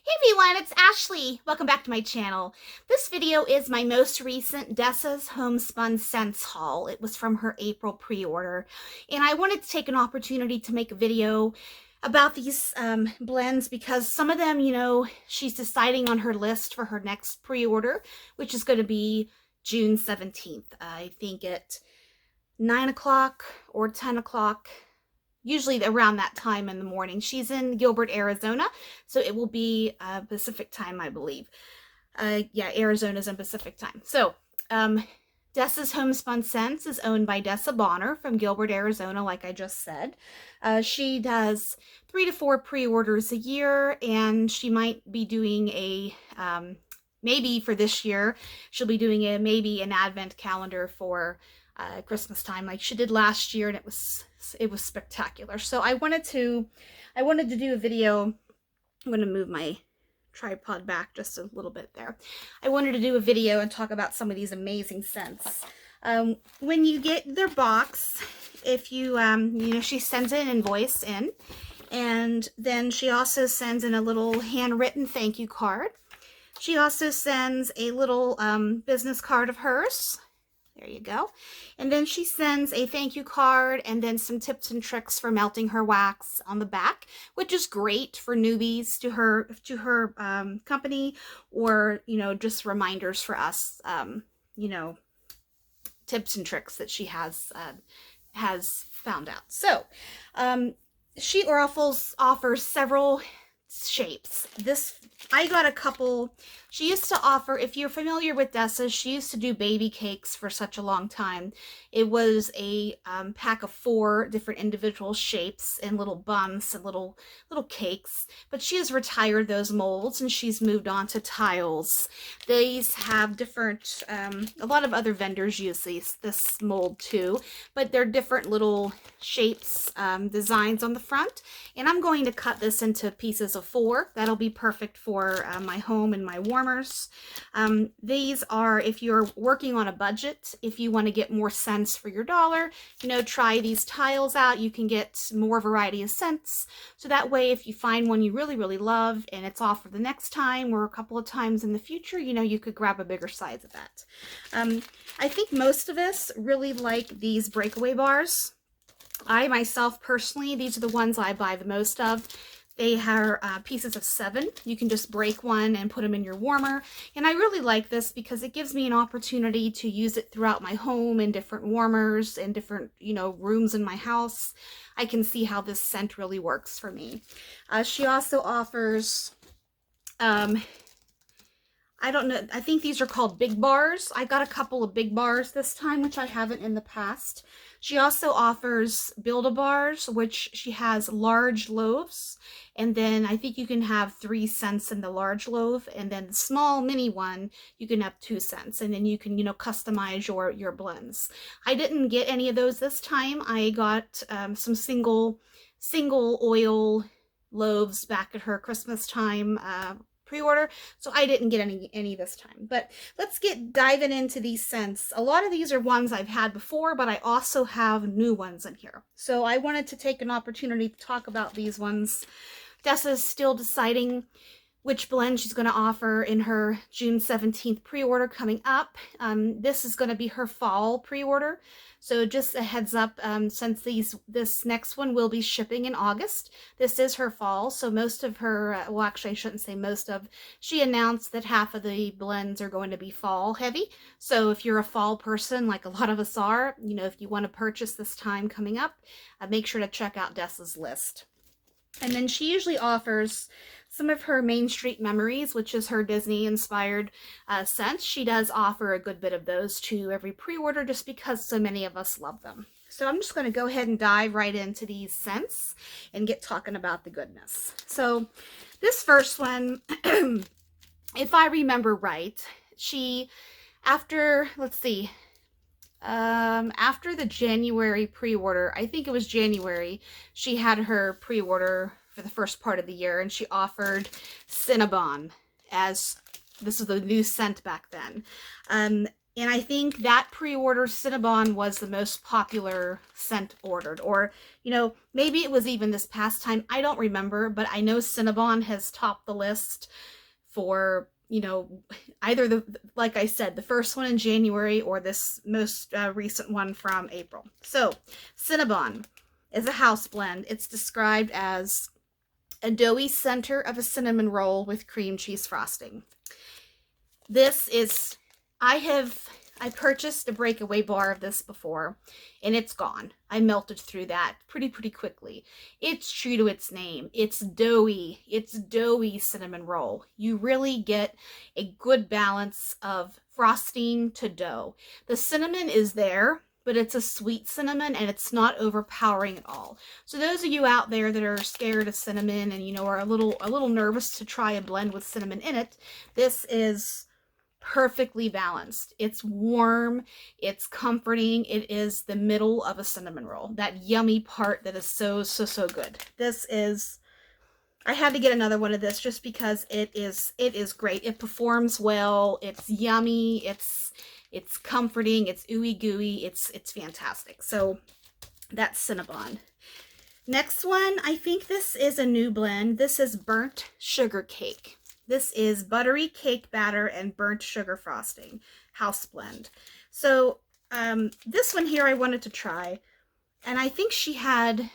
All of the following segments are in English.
Hey everyone, it's Ashley. Welcome back to my channel. This video is my most recent Dessa's Homespun scents haul. It was from her April pre-order, and I wanted to take an opportunity to make a video about these blends because some of them, she's deciding on her list for her next pre-order, which is going to be June 17th. I think at 9 o'clock or 10 o'clock. Usually around that time in the morning. She's in Gilbert, Arizona, so it will be Pacific time, I believe. Yeah, Arizona's in Pacific time. So, Dessa's Homespun Scents is owned by Dessa Bonner from Gilbert, Arizona, like I just said. She does 3 to 4 pre-orders a year, and she might be doing a, maybe for this year, she'll be doing maybe an advent calendar for Christmas time like she did last year, and it was spectacular. So I wanted to do a video. I'm going to move my tripod back just a little bit there. I wanted to do a video and talk about some of these amazing scents. When you get their box, if you she sends an invoice in, and then she also sends in a little handwritten thank you card. She also sends a little business card of hers. There you go. And then she sends a thank you card and then some tips and tricks for melting her wax on the back, which is great for newbies to her company, or, just reminders for us, tips and tricks that she has found out. So, she offers several shapes. I got a couple. She used to offer, if you're familiar with Dessa, she used to do baby cakes for such a long time. It was a pack of 4 different individual shapes and little buns and little cakes, but she has retired those molds and she's moved on to tiles. These have different, a lot of other vendors use this mold too, but they're different little shapes, designs on the front, and I'm going to cut this into pieces of 4. That'll be perfect for my home and my warmers. These are, if you're working on a budget, if you want to get more scents for your dollar, try these tiles out. You can get more variety of scents. So that way, if you find one you really, really love and it's off for the next time or a couple of times in the future, you could grab a bigger size of that. I think most of us really like these breakaway bars. I myself personally, these are the ones I buy the most of. They are pieces of 7. You can just break one and put them in your warmer. And I really like this because it gives me an opportunity to use it throughout my home in different warmers and different, rooms in my house. I can see how this scent really works for me. She also offers, I don't know, I think these are called big bars. I got a couple of big bars this time, which I haven't in the past. She also offers Build-A-Bars, which she has large loaves, and then I think you can have 3 cents in the large loaf, and then the small mini one, you can have 2 cents, and then you can, customize your blends. I didn't get any of those this time. I got some single oil loaves back at her Christmas time pre-order, so I didn't get any this time. But let's get diving into these scents. A lot of these are ones I've had before, but I also have new ones in here. So I wanted to take an opportunity to talk about these ones. Dessa's still deciding which blend she's going to offer in her June 17th pre-order coming up. This is going to be her fall pre-order. So just a heads up, since this next one will be shipping in August, this is her fall. So most of her, well, actually I shouldn't say most of, she announced that half of the blends are going to be fall heavy. So if you're a fall person, like a lot of us are, if you want to purchase this time coming up, make sure to check out Dessa's list. And then she usually offers some of her Main Street Memories, which is her Disney-inspired scents. She does offer a good bit of those to every pre-order just because so many of us love them. So I'm just going to go ahead and dive right into these scents and get talking about the goodness. So this first one, if I remember right, after the January pre-order, I think it was January, she had her pre-order for the first part of the year, and she offered Cinnabon as, this was the new scent back then. And I think that pre-order Cinnabon was the most popular scent ordered. Or, you know, maybe it was even this past time. I don't remember, but I know Cinnabon has topped the list for, you know, either like I said, the first one in January or this most recent one from April. So, Cinnabon is a house blend. It's described as a doughy center of a cinnamon roll with cream cheese frosting. This is, I purchased a breakaway bar of this before, and it's gone. I melted through that pretty quickly. It's true to its name. It's doughy cinnamon roll. You really get a good balance of frosting to dough. The cinnamon is there, but it's a sweet cinnamon and it's not overpowering at all. So those of you out there that are scared of cinnamon and, you know, are a little nervous to try a blend with cinnamon in it, this is perfectly balanced. It's warm, it's comforting, it is the middle of a cinnamon roll. That yummy part that is so good. This is, I had to get another one of this just because it is great. It performs well, it's yummy, it's comforting, it's ooey gooey, it's fantastic. So that's Cinnabon. Next one, I think this is a new blend. This is burnt sugar cake. This is buttery cake batter and burnt sugar frosting, house blend. So this one here I wanted to try, and I think she had,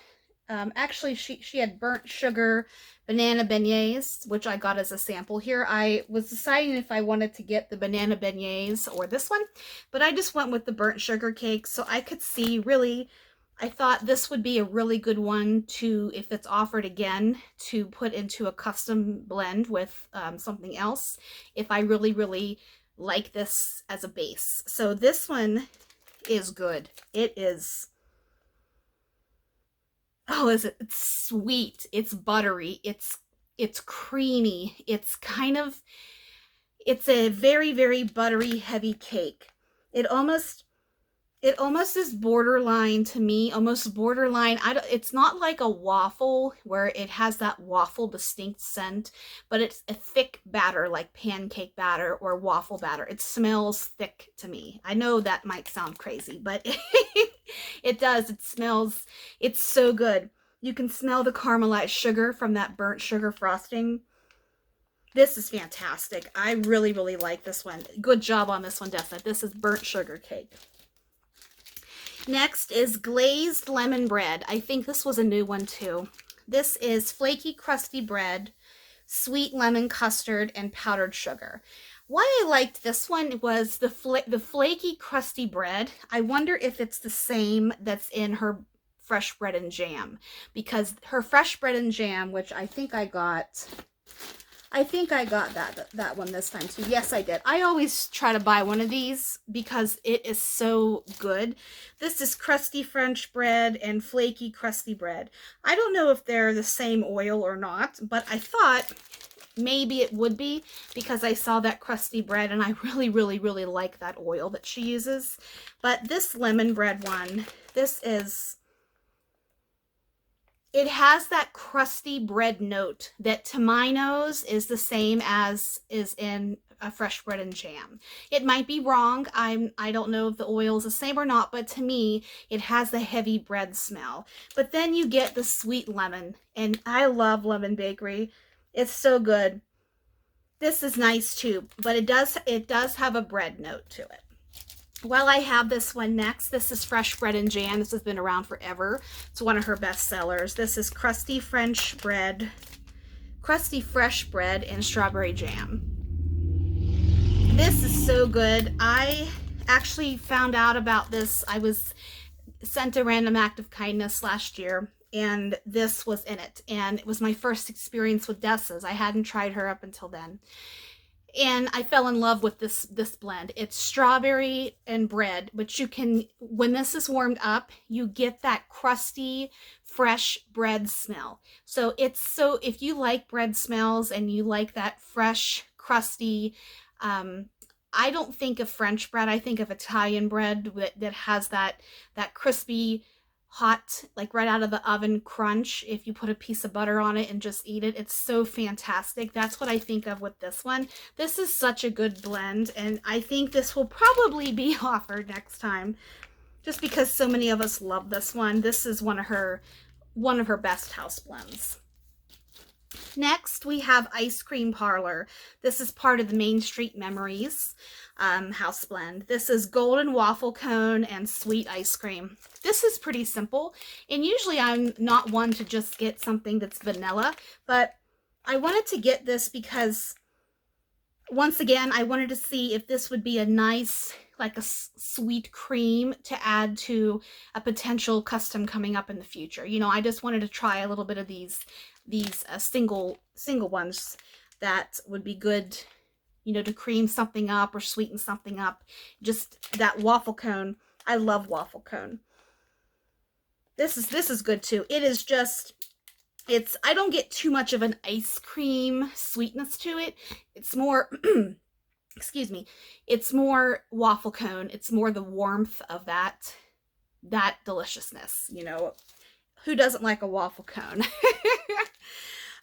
actually she had burnt sugar banana beignets, which I got as a sample here. I was deciding if I wanted to get the banana beignets or this one, but I just went with the burnt sugar cake, so I could see really, I thought this would be a really good one to, if it's offered again, to put into a custom blend with something else, if I really like this as a base. So this one is good. It is, oh, it's sweet, it's buttery, it's creamy, it's kind of, it's a very buttery, heavy cake. It almost is borderline to me, almost borderline. It's not like a waffle where it has that waffle distinct scent, but it's a thick batter like pancake batter or waffle batter. It smells thick to me. I know that might sound crazy, but it does. It smells, it's so good. You can smell the caramelized sugar from that burnt sugar frosting. This is fantastic. I really like this one. Good job on this one, Dessa. This is burnt sugar cake. Next is glazed lemon bread. I think this was a new one too. This is flaky crusty bread, sweet lemon custard, and powdered sugar. Why I liked this one was the flaky crusty bread. I wonder if it's the same that's in her fresh bread and jam, because her fresh bread and jam, which I think I got that one this time too. Yes, I did. I always try to buy one of these because it is so good. This is crusty French bread and flaky crusty bread. I don't know if they're the same oil or not, but I thought maybe it would be because I saw that crusty bread and I really like that oil that she uses. But this lemon bread one, this is, it has that crusty bread note that to my nose is the same as is in a fresh bread and jam. It might be wrong. I don't know if the oil is the same or not, but to me, it has the heavy bread smell. But then you get the sweet lemon, and I love lemon bakery. It's so good. This is nice too, but it does have a bread note to it. Well, I have this one next. This is fresh bread and jam. This has been around forever. It's one of her best sellers. This is crusty fresh bread and strawberry jam. This is so good. I actually found out about this. I was sent a random act of kindness last year, and this was in it. And it was my first experience with Dessa's. I hadn't tried her up until then. And I fell in love with this blend. It's strawberry and bread, but you can, when this is warmed up, you get that crusty, fresh bread smell. So if you like bread smells and you like that fresh, crusty, I don't think of French bread, I think of Italian bread that has that crispy hot, like right out of the oven crunch if you put a piece of butter on it and just eat it. It's so fantastic. That's what I think of with this one. This is such a good blend, and I think this will probably be offered next time just because so many of us love this one. This is one of her best house blends. Next, we have Cream Parlor. This is part of the Main Street Memories house blend. This is golden waffle cone and sweet ice cream. This is pretty simple, and usually I'm not one to just get something that's vanilla, but I wanted to get this because, once again, I wanted to see if this would be a nice, like a sweet cream to add to a potential custom coming up in the future. You know, I just wanted to try a little bit of these single ones that would be good, you know, to cream something up or sweeten something up. Just that waffle cone. I love waffle cone. This is good too. It is just, I don't get too much of an ice cream sweetness to it. It's more excuse me, it's more waffle cone. It's more the warmth of that deliciousness, you know. Who doesn't like a waffle cone?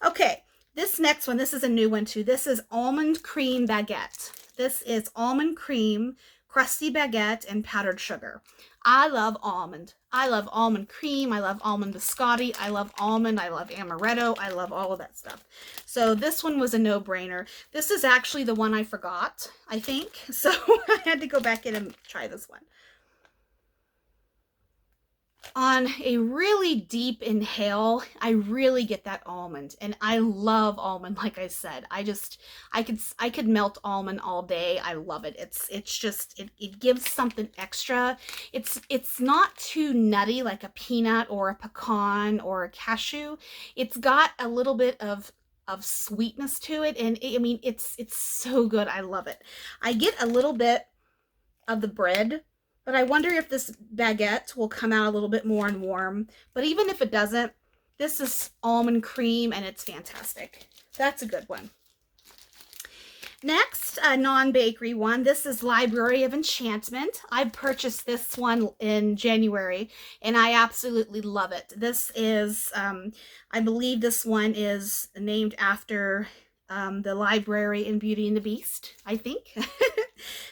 Okay, this next one, this is a new one too. This is almond cream baguette. This is almond cream, crusty baguette, and powdered sugar. I love almond. I love almond cream. I love almond biscotti. I love almond. I love amaretto. I love all of that stuff. So this one was a no-brainer. This is actually the one I forgot, I think. So I had to go back in and try this one. On a really deep inhale, I really get that almond, and I love almond. Like I said, I could melt almond all day. I love it. It's just, it gives something extra. It's not too nutty like a peanut or a pecan or a cashew. It's got a little bit of sweetness to it, and I mean, it's so good. I love it. I get a little bit of the bread, but I wonder if this baguette will come out a little bit more and warm. But even if it doesn't, this is almond cream, and it's fantastic. That's a good one. Next, a non-bakery one. This is Library of Enchantment. I purchased this one in January, and I absolutely love it. This is, I believe this one is named after the library in Beauty and the Beast, I think.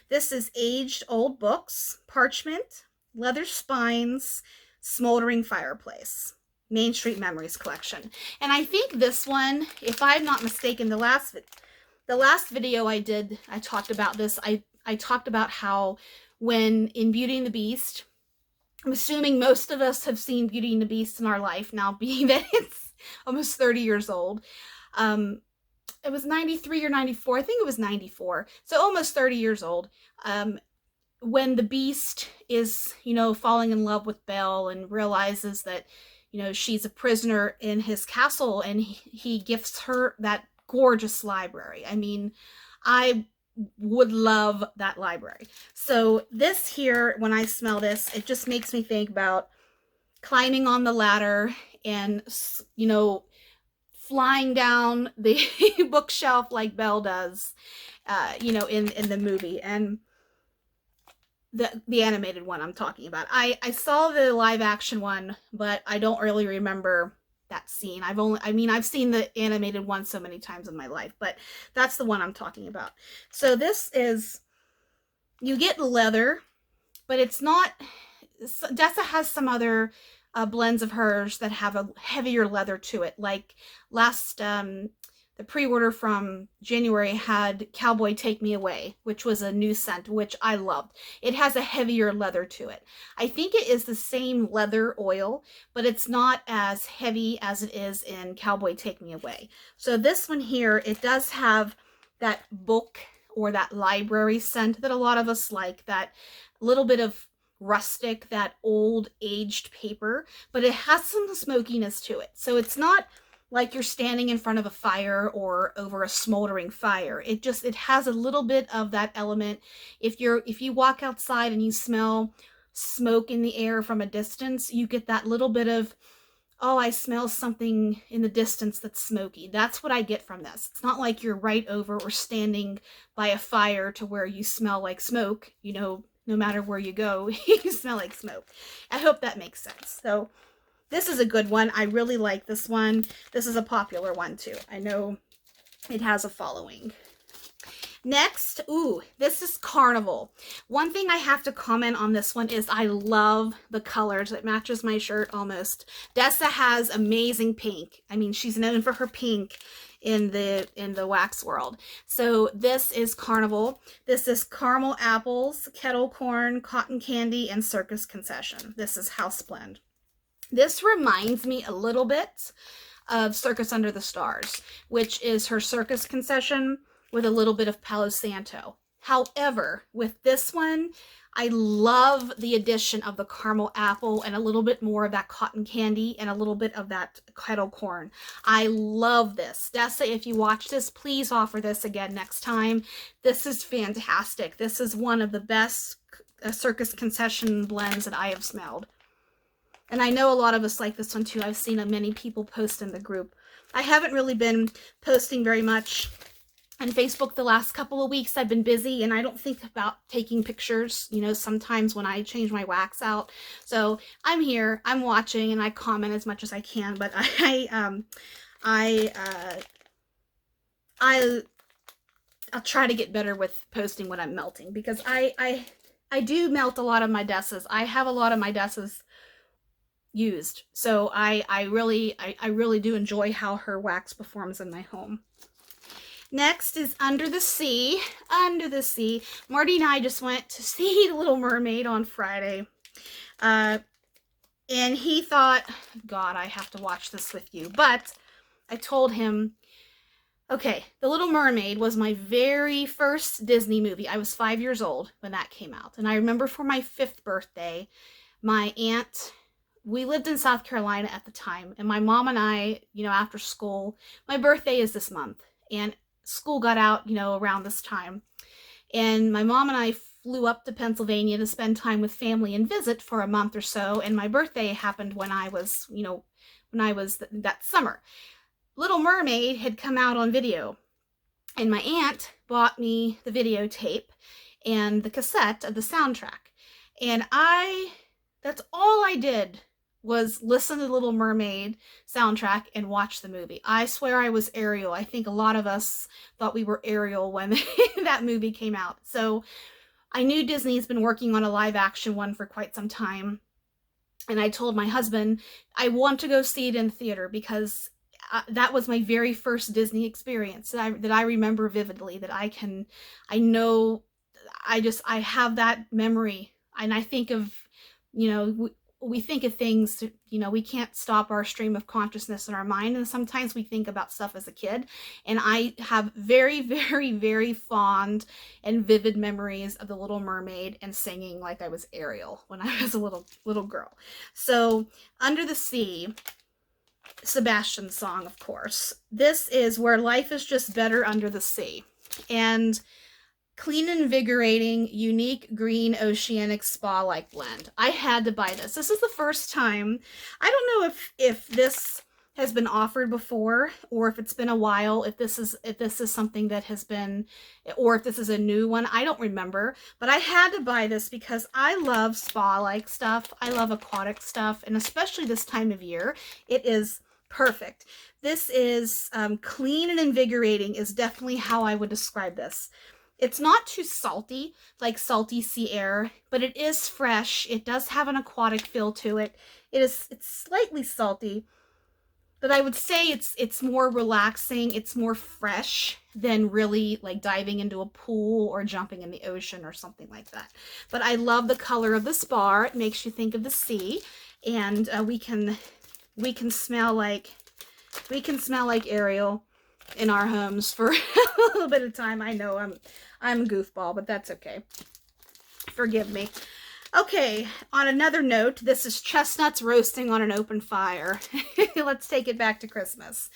This is aged old books, parchment, leather spines, smoldering fireplace, Main Street Memories collection. And I think this one, if I'm not mistaken, the last video I did, I talked about this. I talked about how when in Beauty and the Beast, I'm assuming most of us have seen Beauty and the Beast in our life now, being that it's almost 30 years old. It was 93 or 94. I think it was 94. So almost 30 years old. When the Beast is, you know, falling in love with Belle and realizes that, you know, she's a prisoner in his castle, and he gifts her that gorgeous library. I mean, I would love that library. So this here, when I smell this, it just makes me think about climbing on the ladder and, you know, flying down the bookshelf like Belle does, you know, in the movie, and the animated one I'm talking about. I saw the live action one, but I don't really remember that scene. I've seen the animated one so many times in my life, but that's the one I'm talking about. So this is, you get leather, but it's not, Dessa has some other blends of hers that have a heavier leather to it. Like the pre-order from January had Cowboy Take Me Away, which was a new scent, which I loved. It has a heavier leather to it. I think it is the same leather oil, but it's not as heavy as it is in Cowboy Take Me Away. So this one here, it does have that book or that library scent that a lot of us like, that little bit of rustic, that old aged paper, but it has some smokiness to it. So it's not like you're standing in front of a fire or over a smoldering fire. It has a little bit of that element. If you walk outside and you smell smoke in the air from a distance, you get that little bit of, oh, I smell something in the distance that's smoky. That's what I get from this. It's not like you're right over or standing by a fire to where you smell like smoke, you know, no matter where you go, you smell like smoke. I hope that makes sense. So this is a good one. I really like this one. This is a popular one too. I know it has a following. Next, ooh, this is Carnival. One thing I have to comment on this one is I love the colors. It matches my shirt almost. Dessa has amazing pink. I mean, she's known for her pink in the wax world. So this is Carnival. This is caramel apples, kettle corn, cotton candy, and circus concession. This is House Blend. This reminds me a little bit of Circus Under the Stars, which is her circus concession with a little bit of Palo Santo. However, with this one, I love the addition of the caramel apple and a little bit more of that cotton candy and a little bit of that kettle corn. I love this. Dessa, if you watch this, please offer this again next time. This is fantastic. This is one of the best circus concession blends that I have smelled. And I know a lot of us like this one too. I've seen many people post in the group. I haven't really been posting very much on Facebook the last couple of weeks. I've been busy and I don't think about taking pictures, you know, sometimes when I change my wax out. So I'm here, I'm watching, and I comment as much as I can, but I'll try to get better with posting when I'm melting, because I do melt a lot of my Dessas. I have a lot of my Dessas used. So I really do enjoy how her wax performs in my home. Next is Under the Sea. Under the Sea. Marty and I just went to see The Little Mermaid on Friday. And he thought, God, I have to watch this with you. But I told him, okay, The Little Mermaid was my very first Disney movie. I was 5 years old when that came out. And I remember for my 5th birthday, my aunt, we lived in South Carolina at the time, and my mom and I, you know, after school, my birthday is this month, and school got out, you know, around this time. And my mom and I flew up to Pennsylvania to spend time with family and visit for a month or so. And my birthday happened when I was, you know, that summer. Little Mermaid had come out on video, and my aunt bought me the videotape and the cassette of the soundtrack. And that's all I did was listen to the Little Mermaid soundtrack and watch the movie. I swear I was Ariel. I think a lot of us thought we were Ariel when that movie came out. So I knew Disney's been working on a live action one for quite some time. And I told my husband, I want to go see it in the theater, because that was my very first Disney experience that I remember vividly, that I have that memory. And I think of, you know, we think of things, you know, we can't stop our stream of consciousness in our mind. And sometimes we think about stuff as a kid. And I have very, very, very fond and vivid memories of The Little Mermaid and singing like I was Ariel when I was a little girl. So Under the Sea, Sebastian's song, of course. This is Where Life is Just Better Under the Sea. And clean and invigorating, unique green oceanic spa-like blend. I had to buy this. This is the first time. I don't know if this has been offered before, or if it's been a while, if this is something that has been, or if this is a new one. I don't remember, but I had to buy this because I love spa-like stuff. I love aquatic stuff, and especially this time of year, it is perfect. This is clean and invigorating is definitely how I would describe this. It's not too salty, like salty sea air, but it is fresh. It does have an aquatic feel to it. It's slightly salty, but I would say it's more relaxing. It's more fresh than really like diving into a pool or jumping in the ocean or something like that. But I love the color of this bar. It makes you think of the sea, and we can smell like Ariel in our homes for a little bit of time. I know I'm a goofball, but that's okay. Forgive me. Okay, on another note, this is chestnuts roasting on an open fire. Let's take it back to Christmas.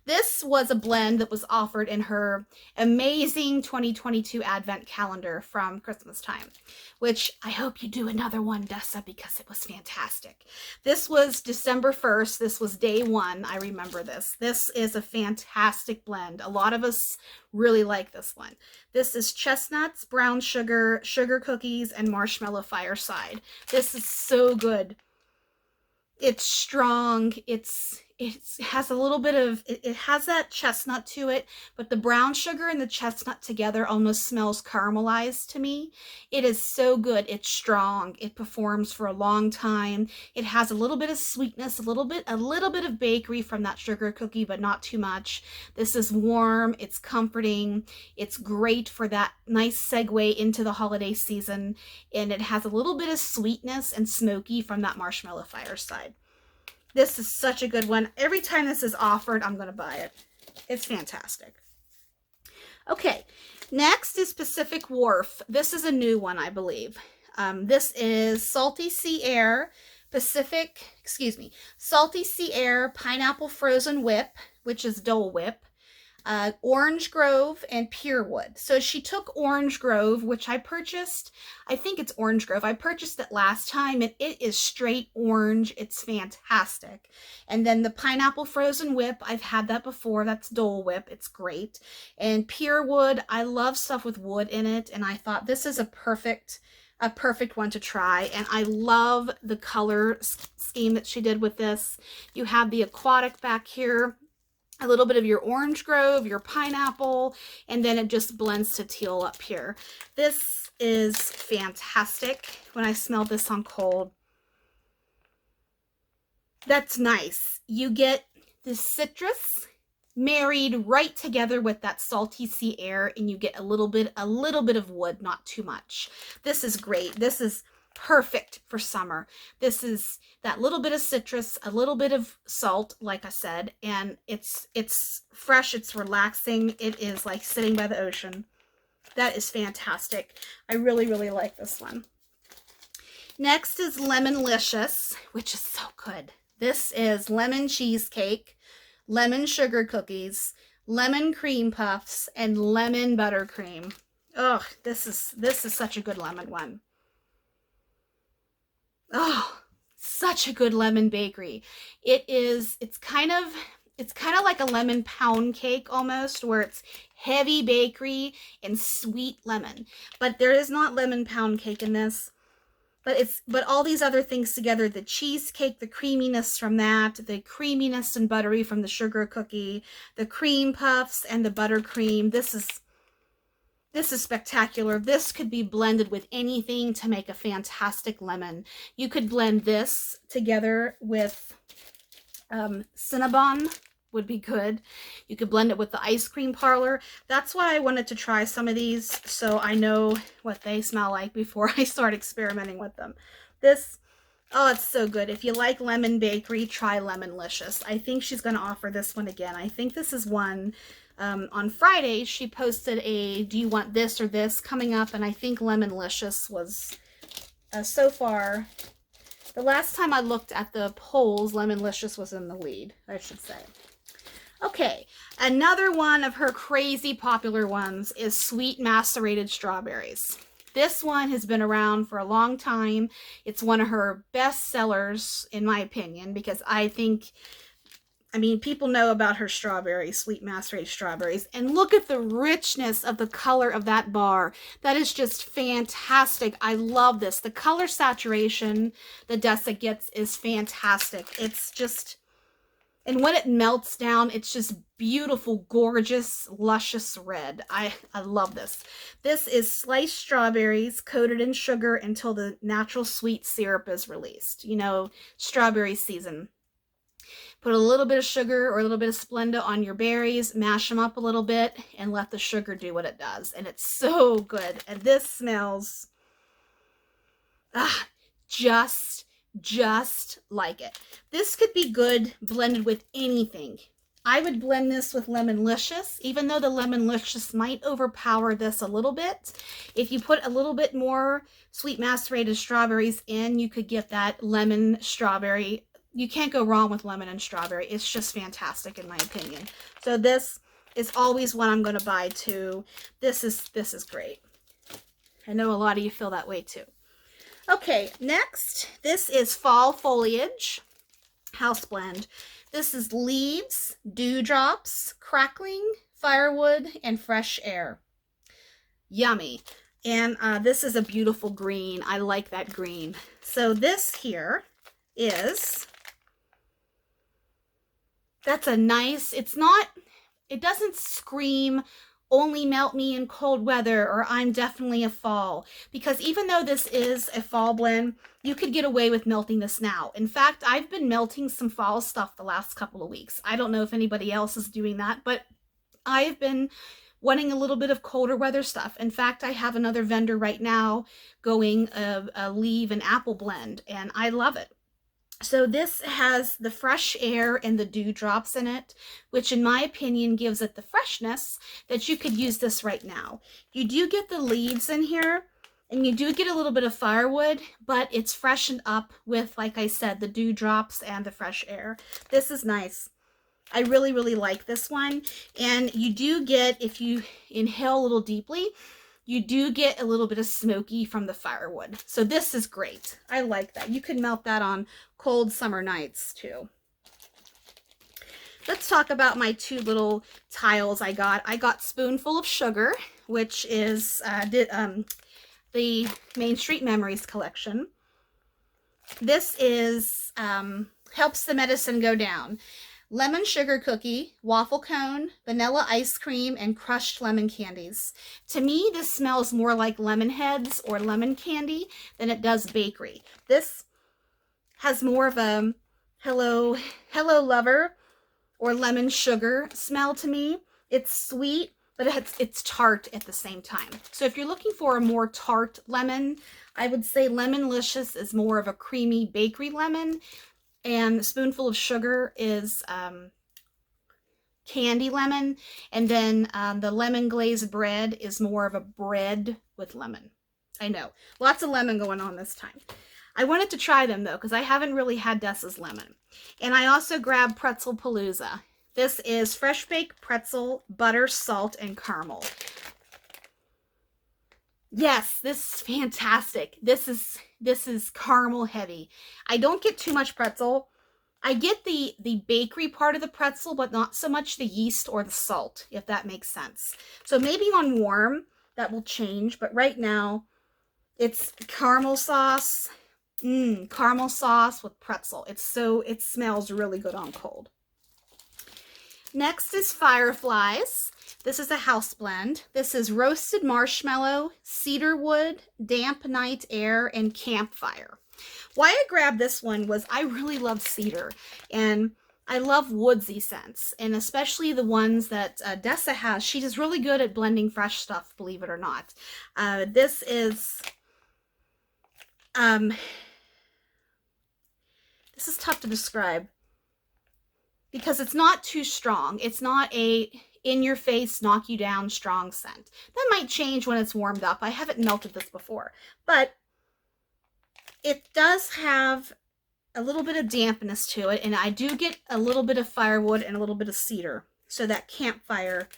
This was a blend that was offered in her amazing 2022 advent calendar from Christmas time, which I hope you do another one, Dessa, because it was fantastic. This was December 1st. This was day one. I remember this. This is a fantastic blend. A lot of us really like this one. This is chestnuts, brown sugar, sugar cookies, and marshmallow fireside. This is so good. It's strong. It has a little bit of, it has that chestnut to it, but the brown sugar and the chestnut together almost smells caramelized to me. It is so good. It's strong. It performs for a long time. It has a little bit of sweetness, a little bit of bakery from that sugar cookie, but not too much. This is warm. It's comforting. It's great for that nice segue into the holiday season. And it has a little bit of sweetness and smoky from that marshmallow fireside. This is such a good one. Every time this is offered, I'm going to buy it. It's fantastic. Okay, next is Pacific Wharf. This is a new one, I believe. This is Salty Sea Air Salty Sea Air Pineapple Frozen Whip, which is Dole Whip. Orange Grove and Purewood. So she took Orange Grove, which I purchased. I think it's Orange Grove. I purchased it last time, and it is straight orange. It's fantastic. And then the Pineapple Frozen Whip, I've had that before. That's Dole Whip. It's great. And Purewood, I love stuff with wood in it, and I thought this is a perfect one to try. And I love the color scheme that she did with this. You have the aquatic back here, a little bit of your Orange Grove, your pineapple, and then it just blends to teal up here. This is fantastic. When I smell this on cold, that's nice. You get the citrus married right together with that salty sea air, and you get a little bit of wood, not too much. This is great. This is perfect for summer. This is that little bit of citrus, a little bit of salt, like I said, and it's fresh, it's relaxing. It is like sitting by the ocean. That is fantastic. I really, really like this one. Next is Lemonlicious, which is so good. This is lemon cheesecake, lemon sugar cookies, lemon cream puffs, and lemon buttercream. Oh, this is such a good lemon one. Oh, such a good lemon bakery. It's kind of like a lemon pound cake almost, where it's heavy bakery and sweet lemon. But there is not lemon pound cake in this. But all these other things together, the cheesecake, the creaminess from that, the creaminess and buttery from the sugar cookie, the cream puffs and the buttercream. This is spectacular. This could be blended with anything to make a fantastic lemon. You could blend this together with Cinnabon, would be good. You could blend it with the ice cream parlor. That's why I wanted to try some of these, so I know what they smell like before I start experimenting with them. This, oh, it's so good. If you like lemon bakery, try Lemonlicious. I think she's going to offer this one again. I think this is one. On Friday, she posted a do you want this or this coming up, and I think Lemonlicious was so far, the last time I looked at the polls, Lemonlicious was in the lead, I should say. Okay, another one of her crazy popular ones is Sweet Macerated Strawberries. This one has been around for a long time. It's one of her best sellers, in my opinion, because people know about her strawberries, Sweet Macerated Strawberries. And look at the richness of the color of that bar. That is just fantastic. I love this. The color saturation that Dessa gets is fantastic. It's just, and when it melts down, it's just beautiful, gorgeous, luscious red. I love this. This is sliced strawberries coated in sugar until the natural sweet syrup is released. You know, strawberry season. Put a little bit of sugar or a little bit of Splenda on your berries, mash them up a little bit, and let the sugar do what it does. And it's so good. And this smells just like it. This could be good blended with anything. I would blend this with Lemonlicious, even though the Lemonlicious might overpower this a little bit. If you put a little bit more Sweet Macerated Strawberries in, you could get that lemon strawberry you can't go wrong with lemon and strawberry. It's just fantastic in my opinion. So this is always one I'm going to buy too. This is great. I know a lot of you feel that way too. Okay, next, this is Fall Foliage House Blend. This is leaves, dewdrops, crackling, firewood, and fresh air. Yummy. And this is a beautiful green. I like that green. So this here is, that's a nice, it doesn't scream only melt me in cold weather or I'm definitely a fall, because even though this is a fall blend, you could get away with melting this now. In fact, I've been melting some fall stuff the last couple of weeks. I don't know if anybody else is doing that, but I've been wanting a little bit of colder weather stuff. In fact, I have another vendor right now going a leaf and apple blend, and I love it. So this has the fresh air and the dewdrops in it, which in my opinion gives it the freshness that you could use this right now. You do get the leaves in here, and you do get a little bit of firewood, but it's freshened up with, like I said, the dewdrops and the fresh air. This is nice. I really, really like this one. And you do get, if you inhale a little deeply, you do get a little bit of smoky from the firewood. So this is great. I like that. You can melt that on cold summer nights too. Let's talk about my two little tiles I got. I got Spoonful of Sugar, which is the Main Street Memories collection. This is helps the medicine go down. Lemon sugar cookie, waffle cone, vanilla ice cream, and crushed lemon candies. To me, this smells more like lemon heads or lemon candy than it does bakery. This has more of a hello lover or lemon sugar smell to me. It's sweet, but it's tart at the same time. So if you're looking for a more tart lemon, I would say Lemonlicious is more of a creamy bakery lemon. And Spoonful of Sugar is candy lemon. And then the lemon glazed bread is more of a bread with lemon. I know. Lots of lemon going on this time. I wanted to try them, though, because I haven't really had Dessa's lemon. And I also grabbed Pretzelpalooza. This is fresh baked pretzel, butter, salt, and caramel. Yes, this is fantastic. This is caramel heavy. I don't get too much pretzel. I get the bakery part of the pretzel, but not so much the yeast or the salt, if that makes sense. So maybe on warm, that will change. But right now, it's caramel sauce. Caramel sauce with pretzel. It smells really good on cold. Next is Fireflies. This is a house blend. This is roasted marshmallow, cedar wood, damp night air, and campfire. Why I grabbed this one was I really love cedar, and I love woodsy scents, and especially the ones that Dessa has. She is really good at blending fresh stuff, believe it or not. This is tough to describe because it's not too strong. It's not a in-your-face, knock-you-down strong scent. That might change when it's warmed up. I haven't melted this before, but it does have a little bit of dampness to it, and I do get a little bit of firewood and a little bit of cedar, so that campfire,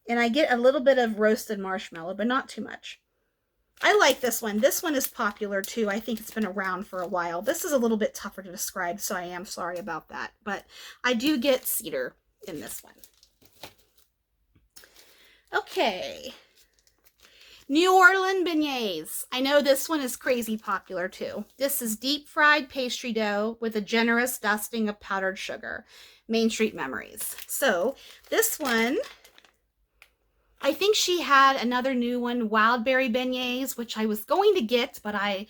and I get a little bit of roasted marshmallow, but not too much. I like this one. This one is popular too. I think it's been around for a while. This is a little bit tougher to describe, so I am sorry about that, but I do get cedar in this one. Okay, New Orleans beignets. I know this one is crazy popular too. This is deep fried pastry dough with a generous dusting of powdered sugar. Main Street Memories. So this one, I think she had another new one, wild berry beignets, which I was going to get, but I,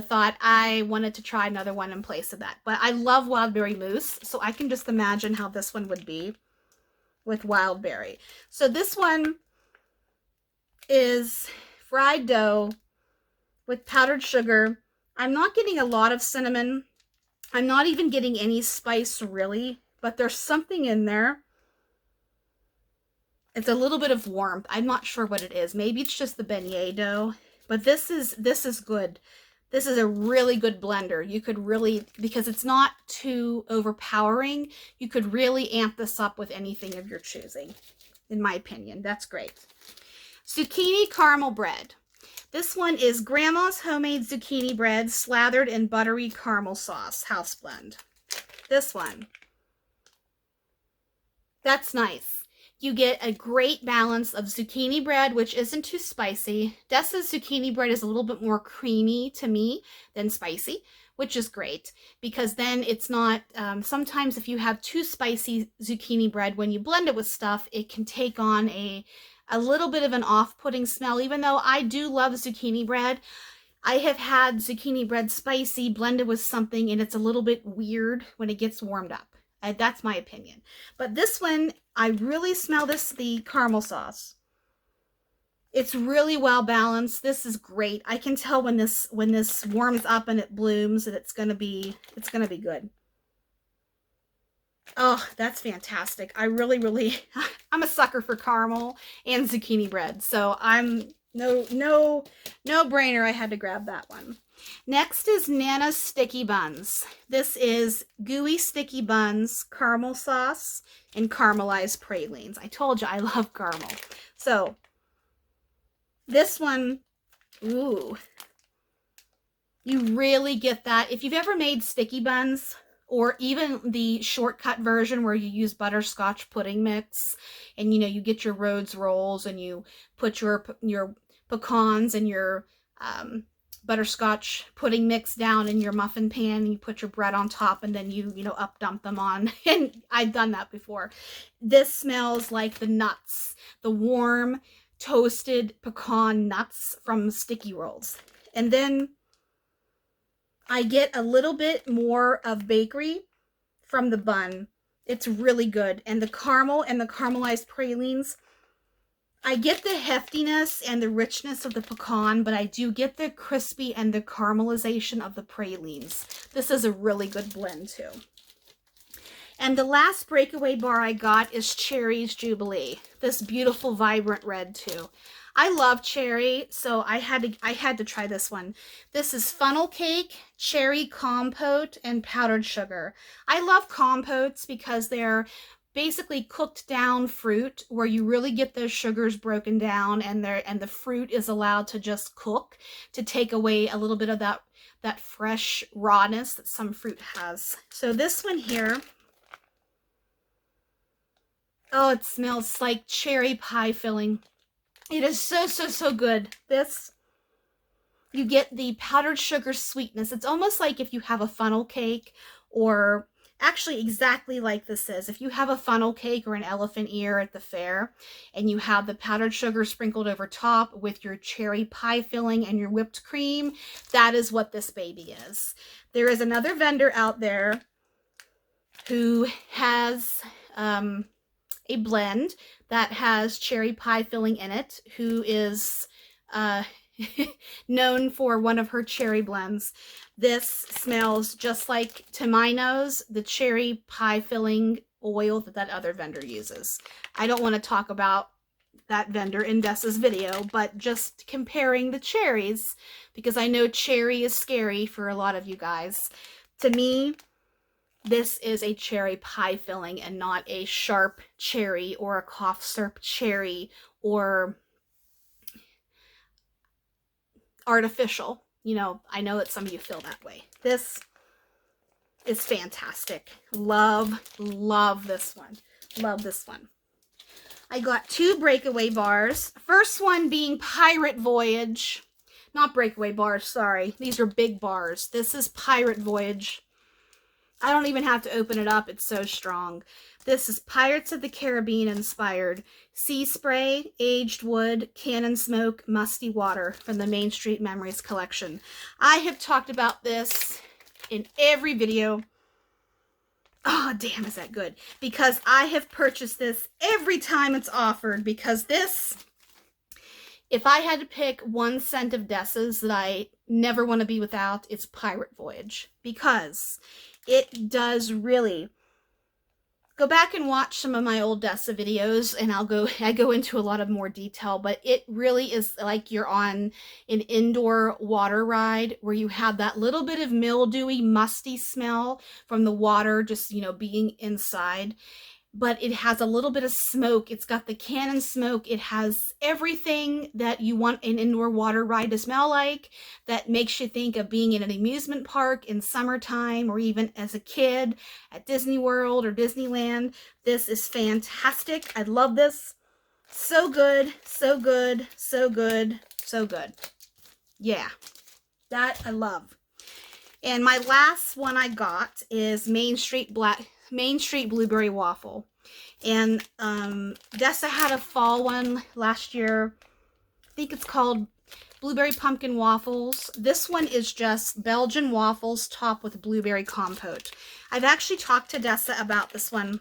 thought I wanted to try another one in place of that. But I love wild berry mousse, so I can just imagine how this one would be with wild berry. So this one is fried dough with powdered sugar. I'm not getting a lot of cinnamon. I'm not even getting any spice really, but there's something in there. It's a little bit of warmth. I'm not sure what it is. Maybe it's just the beignet dough, but this is good. This is a really good blender. You could really, because it's not too overpowering, you could really amp this up with anything of your choosing, in my opinion. That's great. Zucchini caramel bread. This one is Grandma's homemade zucchini bread slathered in buttery caramel sauce, house blend. This one. That's nice. You get a great balance of zucchini bread, which isn't too spicy. Dessa's zucchini bread is a little bit more creamy to me than spicy, which is great because then it's not, sometimes if you have too spicy zucchini bread, when you blend it with stuff, it can take on a little bit of an off-putting smell. Even though I do love zucchini bread, I have had zucchini bread spicy blended with something and it's a little bit weird when it gets warmed up. That's my opinion. But this one, I really smell the caramel sauce. It's really well balanced. This is great. I can tell when this warms up and it blooms that it's gonna be good. Oh, that's fantastic. I really, I'm a sucker for caramel and zucchini bread. So I'm no brainer. I had to grab that one. Next is Nana's Sticky Buns. This is gooey sticky buns, caramel sauce, and caramelized pralines. I told you I love caramel. So this one, ooh, you really get that. If you've ever made sticky buns, or even the shortcut version where you use butterscotch pudding mix, and you get your Rhodes rolls and you put your pecans and your butterscotch pudding mix down in your muffin pan, and you put your bread on top, and then you up dump them on. And I've done that before. This smells like the nuts, the warm toasted pecan nuts from sticky rolls. And then I get a little bit more of bakery from the bun. It's really good. And the caramel and the caramelized pralines, I get the heftiness and the richness of the pecan, but I do get the crispy and the caramelization of the pralines. This is a really good blend too. And the last breakaway bar I got is Cherry's Jubilee. This beautiful vibrant red too. I love cherry, so I had to try this one. This is funnel cake, cherry compote, and powdered sugar. I love compotes because they're basically cooked down fruit where you really get those sugars broken down, and the fruit is allowed to just cook to take away a little bit of that fresh rawness that some fruit has. So this one here, oh, it smells like cherry pie filling. It is so good. This, you get the powdered sugar sweetness. It's almost like if you have a funnel cake, or actually exactly like this is. If you have a funnel cake or an elephant ear at the fair, and you have the powdered sugar sprinkled over top with your cherry pie filling and your whipped cream, that is what this baby is. There is another vendor out there who has a blend that has cherry pie filling in it, who is known for one of her cherry blends. This smells just like, to my nose, the cherry pie filling oil that other vendor uses. I don't want to talk about that vendor in Dessa's video, but just comparing the cherries, because I know cherry is scary for a lot of you guys. To me, this is a cherry pie filling and not a sharp cherry or a cough syrup cherry or artificial. I know that some of you feel that way. This is fantastic. Love this one. Love this one. I got 2 breakaway bars. First one being Pirate Voyage. Not breakaway bars, sorry. These are big bars. This is Pirate Voyage. I don't even have to open it up. It's so strong. This is Pirates of the Caribbean inspired sea spray, aged wood, cannon smoke, musty water from the Main Street Memories collection. I have talked about this in every video. Oh, damn, is that good? Because I have purchased this every time it's offered, because this, if I had to pick one scent of Dessa's that I never want to be without, it's Pirate Voyage. Because it does really, Go back and watch some of my old Dessa videos, and I go into a lot of more detail, but it really is like you're on an indoor water ride where you have that little bit of mildewy, musty smell from the water just, you know, being inside. But it has a little bit of smoke. It's got the cannon smoke. It has everything that you want an indoor water ride to smell like, that makes you think of being in an amusement park in summertime, or even as a kid at Disney World or Disneyland. This is fantastic. I love this. So good, so good, so good, so good. Yeah, that I love. And my last one I got is Main Street Blueberry Waffle. And Dessa had a fall one last year. I think it's called Blueberry Pumpkin Waffles. This one is just Belgian waffles topped with blueberry compote. I've actually talked to Dessa about this one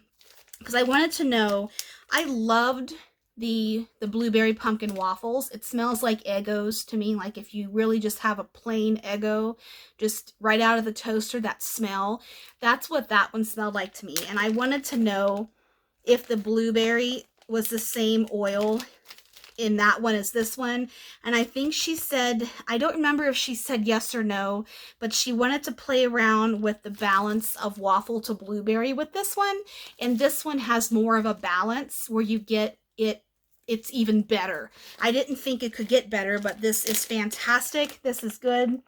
because I wanted to know. I loved the blueberry pumpkin waffles. It smells like Eggos to me, like if you really just have a plain Eggo just right out of the toaster, that smell, that's what that one smelled like to me. And I wanted to know if the blueberry was the same oil in that one as this one. And I think she said, I don't remember if she said yes or no, but she wanted to play around with the balance of waffle to blueberry with this one. And this one has more of a balance where you get it's even better. I didn't think it could get better, but this is fantastic. This is good.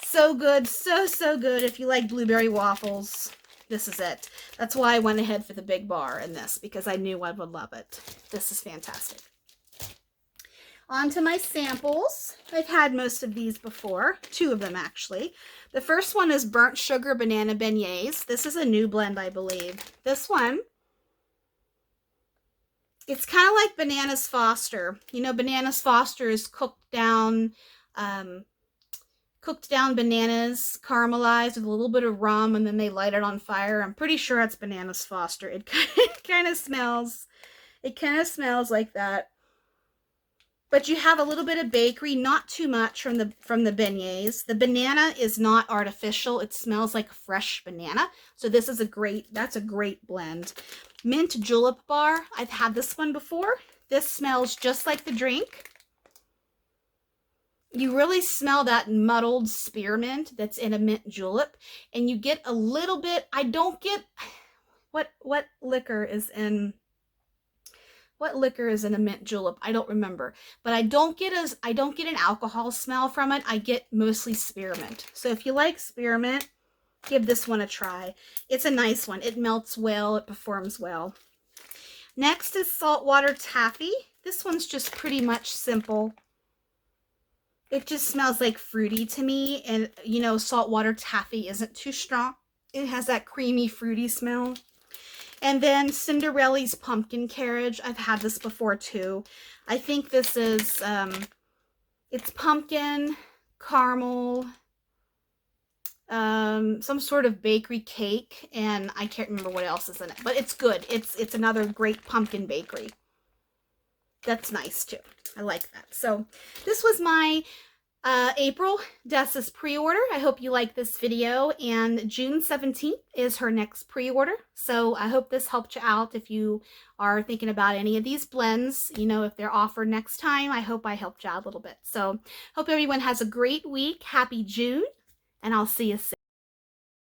So good. So, so good. If you like blueberry waffles, this is it. That's why I went ahead for the big bar in this, because I knew I would love it. This is fantastic. On to my samples. I've had most of these before. 2 of them, actually. The first one is Burnt Sugar Banana Beignets. This is a new blend, I believe. This one, it's kind of like Bananas Foster. You know, Bananas Foster is cooked down bananas, caramelized with a little bit of rum, and then they light it on fire. I'm pretty sure it's Bananas Foster. It kind of smells like that. But you have a little bit of bakery, not too much from the beignets. The banana is not artificial. It smells like a fresh banana. So this is that's a great blend. Mint julep bar. I've had this one before. This smells just like the drink. You really smell that muddled spearmint that's in a mint julep, and you get a little bit, I don't get, what liquor is in a mint julep? I don't remember, but I don't get an alcohol smell from it. I get mostly spearmint. So if you like spearmint, give this one a try. It's a nice one. It melts well. It performs well. Next is saltwater taffy. This one's just pretty much simple. It just smells like fruity to me, and you know, saltwater taffy isn't too strong. It has that creamy, fruity smell. And then Cinderellis pumpkin carriage. I've had this before too. I think this is, it's pumpkin, caramel, some sort of bakery cake, and I can't remember what else is in it, but it's good. It's another great pumpkin bakery. That's nice too. I like that. So this was my April Dessa's pre-order. I hope you like this video, and June 17th is her next pre-order. So I hope this helped you out if you are thinking about any of these blends. You know, if they're offered next time, I hope I helped you out a little bit. So hope everyone has a great week. Happy June, and I'll see you soon.